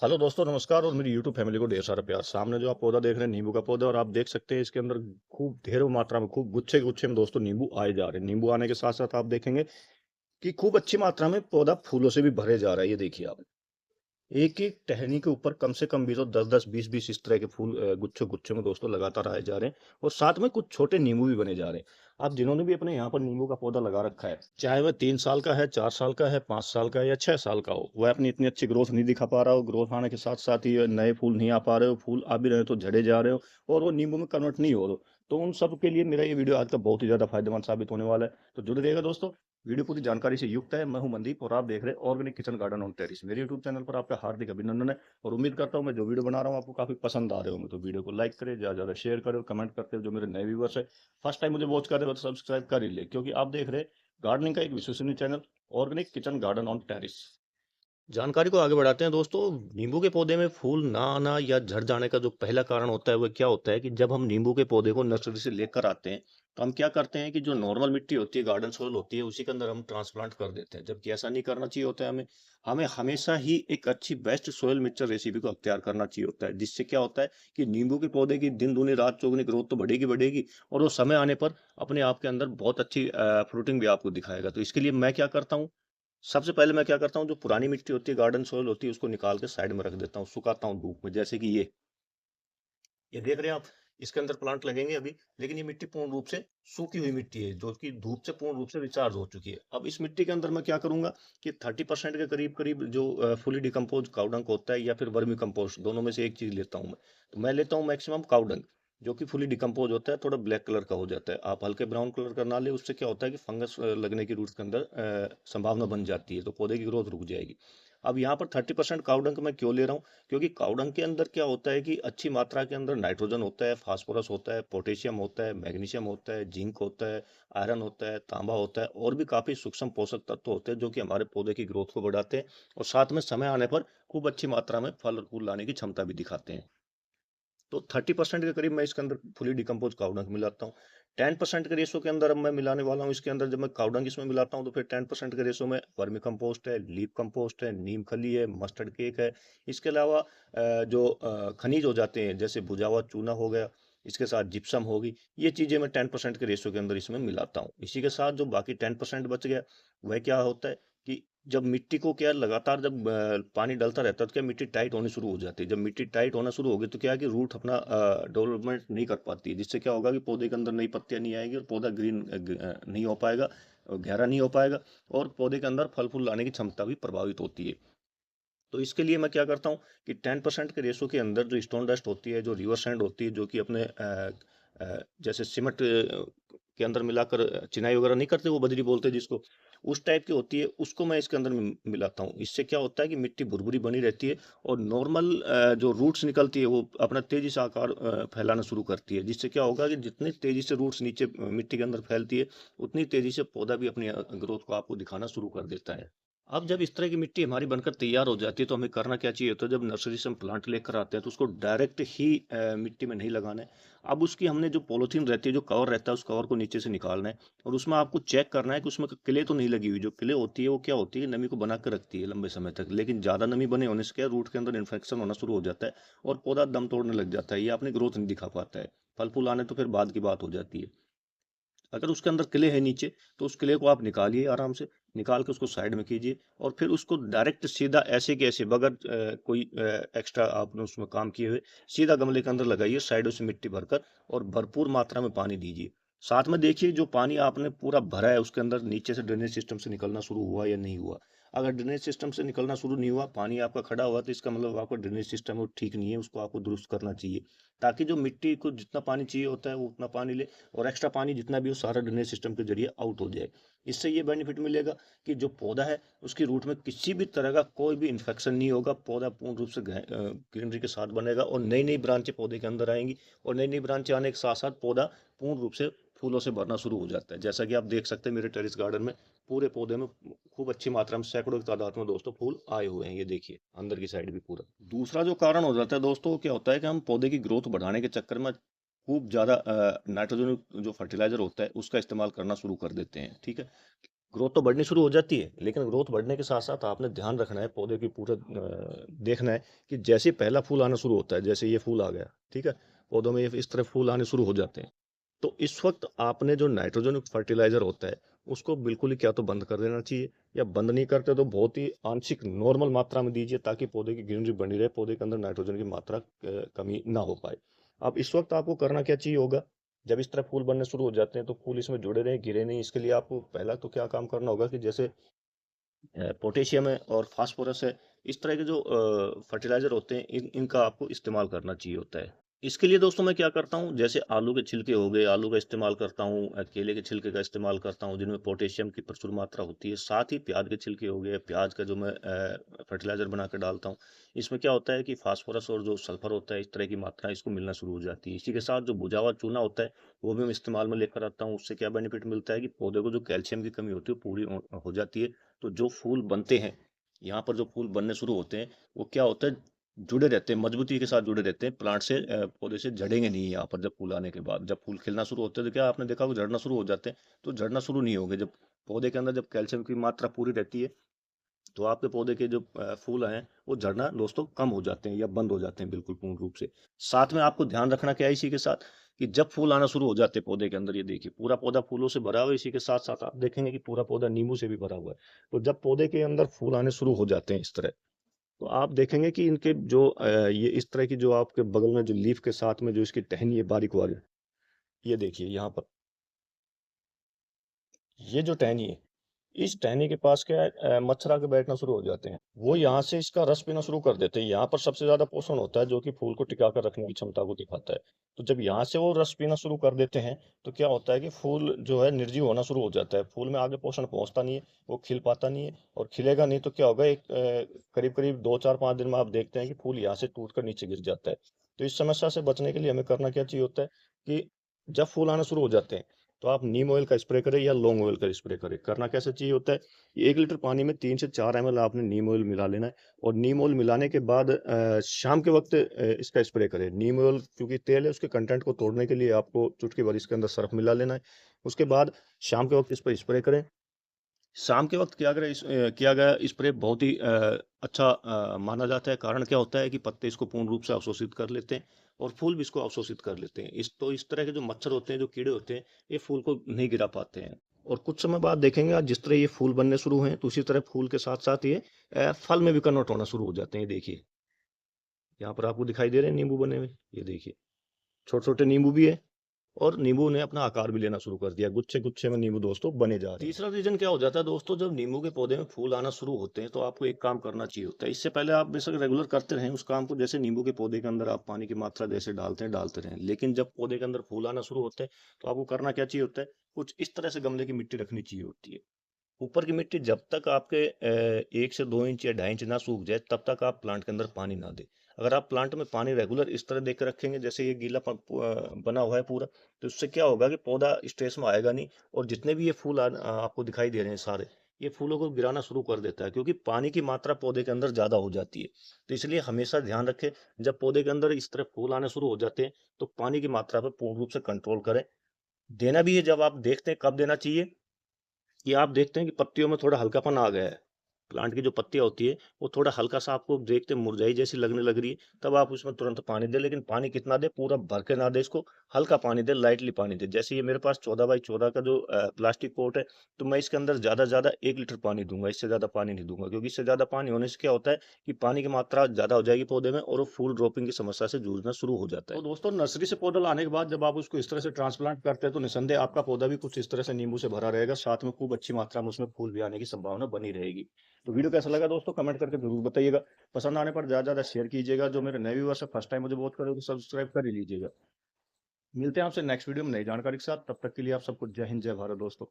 Hello दोस्तों, नमस्कार और मेरी यूट्यूब फैमिली को ढेर सारा प्यार। सामने जो आप पौधा देख रहे हैं नींबू का पौधा, और आप देख सकते हैं इसके अंदर खूब ढेरों मात्रा में, खूब गुच्छे गुच्छे में दोस्तों नींबू आए जा रहे हैं। नींबू आने के साथ साथ आप देखेंगे कि खूब अच्छी मात्रा में पौधा फूलों से भी भरे जा रहा है। ये देखिए आप, एक एक टहनी के ऊपर कम से कम भी तो 10-10, 20-20 इस तरह के फूल गुच्छों गुच्छों में दोस्तों लगातार आए जा रहे हैं। और साथ में कुछ छोटे नींबू भी बने जा रहे हैं। आप जिन्होंने भी अपने यहाँ पर नींबू का पौधा लगा रखा है, चाहे वह 3 साल का है, 4 साल का है, 5 साल का है या 6 साल का हो, वह अपनी इतनी अच्छी ग्रोथ नहीं दिखा पा रहा हो। ग्रोथ आने के साथ साथ ही नए फूल नहीं आ पा रहे हो, फूल आ भी रहे हो तो झड़े जा रहे हो और वो नींबू में कन्वर्ट नहीं हो रहे हो। तो उन सब के लिए मेरा ये वीडियो आज का बहुत ही ज्यादा फायदेमंद साबित होने वाला है। तो जुड़े रहिएगा दोस्तों, वीडियो पूरी जानकारी से युक्त है। मैं हूं मनदीप और आप देख रहे हैं organic kitchen garden on terrace. मेरे यूट्यूब चैनल पर आपका हार्दिक अभिनंदन है और उम्मीद करता हूं मैं जो वीडियो बना रहा हूं आपको काफी पसंद आ रहे होंगे। तो वीडियो को लाइक करें, ज़्यादा ज़्यादा शेयर करें और कमेंट करते हैं। जो मेरे नए व्यूवर्स है, फर्स्ट टाइम मुझे वॉच कर रहे हो तो सब्सक्राइब कर ही ले, क्योंकि आप देख रहे हैं गार्डनिंग का एक विश्वसनीय channel organic kitchen garden on terrace. जानकारी को आगे बढ़ाते हैं दोस्तों। नींबू के पौधे में फूल ना आना या झड़ जाने का जो पहला कारण होता है, वो क्या होता है कि जब हम नींबू के पौधे को नर्सरी से लेकर आते हैं, तो हम क्या करते हैं कि जो नॉर्मल मिट्टी होती है, गार्डन सोइल होती है, उसी के अंदर हम ट्रांसप्लांट कर देते हैं। जबकि ऐसा नहीं करना चाहिए होता है। हमें हमें हमेशा ही एक अच्छी बेस्ट सोइल मिक्सचर रेसिपी को अख्तियार करना चाहिए होता है, जिससे क्या होता है कि नींबू के पौधे की दिन दूनी रात चौगुनी ग्रोथ तो बढ़ेगी बढ़ेगी, और वो समय आने पर अपने आप के अंदर बहुत अच्छी फ्रूटिंग भी आपको दिखाएगा। तो इसके लिए मैं क्या करता हूँ, सबसे पहले मैं क्या करता हूँ, जो पुरानी मिट्टी होती है, गार्डन सॉइल होती है, उसको निकाल के साइड में रख देता हूँ, सुखाता हूँ धूप में। जैसे कि ये देख रहे हैं आप, इसके अंदर प्लांट लगेंगे अभी, लेकिन ये मिट्टी पूर्ण रूप से सूखी हुई मिट्टी है, जो कि धूप से पूर्ण रूप से रिचार्ज हो चुकी है। अब इस मिट्टी के अंदर मैं क्या करूंगा कि 30% के करीब करीब जो फुली डिकम्पोज काउडंग होता है या फिर वर्मी कंपोस्ट, दोनों में से एक चीज लेता हूँ मैं। तो मैं लेता हूँ मैक्सिमम काउडंग, जो कि फुली डिकम्पोज होता है, थोड़ा ब्लैक कलर का हो जाता है। आप हल्के ब्राउन कलर का ना ले, उससे क्या होता है कि फंगस लगने की रूट्स के अंदर संभावना बन जाती है, तो पौधे की ग्रोथ रुक जाएगी। अब यहाँ पर 30% काउडंग मैं क्यों ले रहा हूँ, क्योंकि काउडंग के अंदर क्या होता है कि अच्छी मात्रा के अंदर नाइट्रोजन होता है, फास्फोरस होता है, पोटेशियम होता है, मैग्नीशियम होता है, जिंक होता है, आयरन होता है, तांबा होता है, और भी काफी सूक्ष्म पोषक तत्व होते हैं जो कि हमारे पौधे की ग्रोथ को बढ़ाते हैं और साथ में समय आने पर खूब अच्छी मात्रा में फल और फूल लाने की क्षमता भी दिखाते हैं। तो 30% के करीब मैं इसके अंदर फुली डिकम्पोज काउडंग मिलाता हूँ। 10% के रेशो के अंदर अब मैं मिलाने वाला हूँ इसके अंदर। जब मैं काउडंग इसमें मिलाता हूँ तो फिर 10% के रेशो में वर्मी कंपोस्ट है, लीफ कंपोस्ट है, नीम खली है, मस्टर्ड केक है। इसके अलावा जो खनिज हो जाते हैं, जैसे भुजा हुआ चूना हो गया, इसके साथ जिप्सम होगी, ये चीजें मैं 10% के रेशो के अंदर इसमें मिलाता हूँ। इसी के साथ जो बाकी 10% बच गया, वह क्या होता है कि जब मिट्टी को क्या लगातार जब पानी डलता रहता है, तो क्या मिट्टी टाइट होनी शुरू हो जाती है। जब मिट्टी टाइट होना शुरू होगी तो क्या है कि रूट अपना डेवलपमेंट नहीं कर पाती है, जिससे क्या होगा कि पौधे के अंदर नई पत्तियां नहीं आएगी और पौधा ग्रीन नहीं हो पाएगा, गहरा नहीं हो पाएगा, और पौधे के अंदर फल फूल लाने की क्षमता भी प्रभावित होती है। तो इसके लिए मैं क्या करता हूँ कि 10% के रेशो के अंदर जो स्टोन डस्ट होती है, जो रिवर सैंड होती है, जो कि अपने जैसे सीमेंट के अंदर मिलाकर चिनाई वगैरह नहीं करते, वो बजरी बोलते हैं जिसको, उस टाइप की होती है, उसको मैं इसके अंदर मिलाता हूँ। इससे क्या होता है कि मिट्टी भुरभुरी बनी रहती है और नॉर्मल जो रूट्स निकलती है वो अपना तेजी से आकार फैलाना शुरू करती है, जिससे क्या होगा कि जितनी तेजी से रूट्स नीचे मिट्टी के अंदर फैलती है, उतनी तेजी से पौधा भी अपनी ग्रोथ को आपको दिखाना शुरू कर देता है। अब जब इस तरह की मिट्टी हमारी बनकर तैयार हो जाती है, तो हमें करना क्या चाहिए होता है, जब नर्सरी से हम प्लांट लेकर आते हैं तो उसको डायरेक्ट ही मिट्टी में नहीं लगाना है। अब उसकी हमने जो पॉलीथीन रहती है, जो कवर रहता है, उस कवर को नीचे से निकालना है और उसमें आपको चेक करना है कि उसमें किले तो नहीं लगी हुई। जो किले होती है वो क्या होती है, नमी को बना कर रखती है लंबे समय तक, लेकिन ज़्यादा नमी बने होने से क्या रूट के अंदर इन्फेक्शन होना शुरू हो जाता है और पौधा दम तोड़ने लग जाता है, ये अपनी ग्रोथ नहीं दिखा पाता है। फल फूल आने तो फिर बाद की बात हो जाती है। अगर उसके अंदर किले हैं नीचे, तो उस किले को आप निकालिए, आराम से निकाल के उसको साइड में कीजिए और फिर उसको डायरेक्ट सीधा ऐसे के ऐसे, बगैर कोई एक्स्ट्रा आपने उसमें काम किए हुए, सीधा गमले के अंदर लगाइए, साइडों से मिट्टी भरकर, और भरपूर मात्रा में पानी दीजिए। साथ में देखिए जो पानी आपने पूरा भरा है उसके अंदर नीचे से ड्रेनेज सिस्टम से निकलना शुरू हुआ या नहीं हुआ। अगर ड्रेनेज सिस्टम से निकलना शुरू नहीं हुआ, पानी आपका खड़ा हुआ, तो इसका मतलब आपका ड्रेनेज सिस्टम वो ठीक नहीं है, उसको आपको दुरुस्त करना चाहिए, ताकि जो मिट्टी को जितना पानी चाहिए होता है वो उतना पानी ले, और एक्स्ट्रा पानी जितना भी हो सारा ड्रेनेज सिस्टम के जरिए आउट हो जाए। इससे ये बेनिफिट मिलेगा कि जो पौधा है उसकी रूट में किसी भी तरह का कोई भी इन्फेक्शन नहीं होगा, पौधा पूर्ण रूप से ग्रीनरी के साथ बनेगा और नई नई ब्रांचें पौधे के अंदर आएंगी, और नई नई ब्रांचें आने के साथ साथ पौधा पूर्ण रूप से फूलों से भरना शुरू हो जाता है। जैसा कि आप देख सकते हैं मेरे टेरिस गार्डन में पूरे पौधे में खूब अच्छी मात्रा में सैकड़ों की तादाद में दोस्तों फूल आए हुए हैं। ये देखिए अंदर की साइड भी पूरा। दूसरा जो कारण हो जाता है दोस्तों, क्या होता है कि हम पौधे की ग्रोथ बढ़ाने के चक्कर में खूब ज़्यादा नाइट्रोजन जो फर्टिलाइजर होता है उसका इस्तेमाल करना शुरू कर देते हैं, ठीक है। ग्रोथ तो बढ़नी शुरू हो जाती है, लेकिन ग्रोथ बढ़ने के साथ-साथ आपने ध्यान रखना है पौधे की पूरा देखना है कि जैसे ही पहला फूल आना शुरू होता है, जैसे ये फूल आ गया, ठीक है? पौधों में ये इस तरह फूल आने शुरू हो जाते हैं। तो इस वक़्त आपने जो नाइट्रोजन युक्त फर्टिलाइज़र होता है, उसको बिल्कुल ही क्या तो बंद कर देना चाहिए, या बंद नहीं करते तो बहुत ही आंशिक नॉर्मल मात्रा में दीजिए, ताकि पौधे की ग्रीनरी बनी रहे, पौधे के अंदर नाइट्रोजन की मात्रा कमी ना हो पाए। अब इस वक़्त आपको करना क्या चाहिए होगा, जब इस तरह फूल बनने शुरू हो जाते हैं तो फूल इसमें जुड़े रहें, गिरे नहीं, इसके लिए आपको पहला तो क्या काम करना होगा कि जैसे पोटेशियम है और फास्फोरस है, इस तरह के जो फर्टिलाइज़र होते हैं, इनका आपको इस्तेमाल करना चाहिए होता है। इसके लिए दोस्तों मैं क्या करता हूँ, जैसे आलू के छिलके हो गए, आलू का इस्तेमाल करता हूँ, केले के छिलके का इस्तेमाल करता हूँ, जिनमें पोटेशियम की प्रचुर मात्रा होती है। साथ ही प्याज के छिलके हो गए, प्याज का जो मैं फर्टिलाइज़र बना के डालता हूँ। इसमें क्या होता है कि फास्फोरस और जो सल्फर होता है, इस तरह की मात्रा इसको मिलना शुरू हो जाती है। इसी के साथ जो भुजा हुआ चूना होता है, वो भी मैं इस्तेमाल में लेकर आता हूँ। उससे क्या बेनिफिट मिलता है कि पौधे को जो कैल्शियम की कमी होती है, वो पूरी हो जाती है। तो जो फूल बनते हैं, यहाँ पर जो फूल बनने शुरू होते हैं, वो क्या होता है, जुड़े रहते हैं, मजबूती के साथ जुड़े रहते हैं, प्लांट से पौधे से झड़ेंगे नहीं यहाँ पर। जब फूल आने के बाद, जब फूल खिलना शुरू होते हैं, तो क्या आपने देखा होगा झड़ना शुरू हो जाते हैं, तो झड़ना शुरू नहीं होंगे। जब पौधे के अंदर जब कैल्शियम की मात्रा पूरी रहती है, तो आपके पौधे के जो फूल हैं, वो झड़ना दोस्तों कम हो जाते हैं या बंद हो जाते हैं बिल्कुल पूर्ण रूप से। साथ में आपको ध्यान रखना क्या है इसी के साथ, कि जब फूल आना शुरू हो जाते हैं पौधे के अंदर, ये देखिए पूरा पौधा फूलों से भरा हुआ है, इसी के साथ-साथ आप देखेंगे कि पूरा पौधा नींबू से भी भरा हुआ है। तो जब पौधे के अंदर फूल आने शुरू हो जाते हैं इस तरह, तो आप देखेंगे कि इनके जो ये इस तरह की जो आपके बगल में जो लीफ के साथ में जो इसकी टहनी है बारीक वाली, ये देखिए यहाँ पर, ये जो टहनी है, इस टहनी के पास क्या है, मच्छर आके बैठना शुरू हो जाते हैं। वो यहाँ से इसका रस पीना शुरू कर देते हैं। यहाँ पर सबसे ज़्यादा पोषण होता है, जो कि फूल को टिका कर रखने की क्षमता को दिखाता है। तो जब यहाँ से वो रस पीना शुरू कर देते हैं, तो क्या होता है कि फूल जो है निर्जीव होना शुरू हो जाता है। फूल में आगे पोषण पहुँचता नहीं है, वो खिल पाता नहीं है, और खिलेगा नहीं तो क्या होगा, एक करीब-करीब 2, 4, 5 दिन में आप देखते हैं कि फूल यहाँ से टूट कर नीचे गिर जाता है। तो इस समस्या से बचने के लिए हमें करना क्या चाहिए होता है कि जब फूल आना शुरू हो जाते हैं, तो आप नीम ऑयल का स्प्रे करें या लौंग ऑयल का स्प्रे करें। करना कैसे चाहिए होता है, 1 लीटर पानी में 3 से 4 एमएल आपने नीम ऑयल मिला लेना है, और नीम ऑयल मिलाने के बाद शाम के वक़्त इसका स्प्रे करें। नीम ऑयल क्योंकि तेल है, उसके कंटेंट को तोड़ने के लिए आपको चुटकी भर इसके अंदर सर्फ़ मिला लेना है। उसके बाद शाम के वक़्त इस पे स्प्रे करें। शाम के वक़्त किया गया स्प्रे बहुत ही अच्छा माना जाता है। कारण क्या होता है कि पत्ते इसको पूर्ण रूप से अवशोषित कर लेते हैं, और फूल भी इसको अवशोषित कर लेते हैं। इस तरह के जो मच्छर होते हैं, जो कीड़े होते हैं, ये फूल को नहीं गिरा पाते हैं। और कुछ समय बाद देखेंगे आप, जिस तरह ये फूल बनने शुरू हुए हैं, तो उसी तरह फूल के साथ-साथ ये फल में भी कन्वर्ट होना शुरू हो जाते हैं। ये देखिए, यहाँ पर आपको दिखाई दे रहे हैं नींबू बने हुए। ये देखिए, छोटे-छोटे नींबू भी है, और नींबू ने अपना आकार भी लेना शुरू कर दिया। गुच्छे-गुच्छे में नींबू दोस्तों बने जा रहे हैं। तीसरा रीज़न क्या हो जाता है दोस्तों, जब नींबू के पौधे में फूल आना शुरू होते हैं, तो आपको एक काम करना चाहिए होता है। इससे पहले आप बेशक रेगुलर करते रहें उस काम को, जैसे नींबू के पौधे के अंदर आप पानी की मात्रा जैसे डालते हैं, डालते रहें। लेकिन जब पौधे के अंदर फूल आना शुरू होते हैं, तो आपको करना क्या चाहिए होता है, कुछ इस तरह से गमले की मिट्टी रखनी चाहिए होती है। ऊपर की मिट्टी जब तक आपके 1 से 2 इंच या 2.5 इंच ना सूख जाए, तब तक आप प्लांट के अंदर पानी ना दें। अगर आप प्लांट में पानी रेगुलर इस तरह दे के रखेंगे, जैसे ये गीला बना हुआ है पूरा, तो उससे क्या होगा कि पौधा स्ट्रेस में आएगा नहीं, और जितने भी ये फूल आपको दिखाई दे रहे हैं सारे, ये फूलों को गिराना शुरू कर देता है, क्योंकि पानी की मात्रा पौधे के अंदर ज़्यादा हो जाती है। तो इसलिए हमेशा ध्यान रखें, जब पौधे के अंदर इस तरह फूल आने शुरू हो जाते हैं, तो पानी की मात्रा पर पूर्ण रूप से कंट्रोल करें। देना भी है, जब आप देखते हैं कब देना चाहिए, ये आप देखते हैं कि पत्तियों में थोड़ा हल्कापन आ गया है। प्लांट की जो पत्तियाँ होती है, वो थोड़ा हल्का-सा आपको देखते मुरझाई जैसी लगने लग रही है, तब आप उसमें तुरंत पानी दें, लेकिन पानी कितना दें, पूरा भर के ना दें इसको, हल्का पानी दें, लाइटली पानी दें। जैसे ये मेरे पास 14 बाई 14 का जो प्लास्टिक पॉट है, तो मैं इसके अंदर ज़्यादा से ज़्यादा 1 लीटर पानी दूँगा, इससे ज़्यादा पानी नहीं दूँगा, क्योंकि इससे ज़्यादा पानी होने से क्या होता है कि पानी की मात्रा ज़्यादा हो जाएगी पौधे में, और वो फूल ड्रॉपिंग की समस्या से जूझना शुरू हो जाता है। तो दोस्तों, नर्सरी से पौधा लाने के बाद जब आप उसको इस तरह से ट्रांसप्लांट करते हैं, तो निसंदेह आपका पौधा भी कुछ इस तरह से नींबू से भरा रहेगा, साथ में खूब अच्छी मात्रा में उसमें फूल भी आने की संभावना बनी रहेगी। तो वीडियो कैसा लगा दोस्तों, कमेंट करके ज़रूर बताइएगा। पसंद आने पर ज़्यादा से ज़्यादा शेयर कीजिएगा। जो मेरे नए व्यूअर्स हैं, फर्स्ट टाइम मुझे वॉच कर रहे हो, तो सब्सक्राइब कर ही लीजिएगा। मिलते हैं आपसे नेक्स्ट वीडियो में नई जानकारी के साथ। तब तक के लिए आप सबको जय हिंद, जय भारत दोस्तों।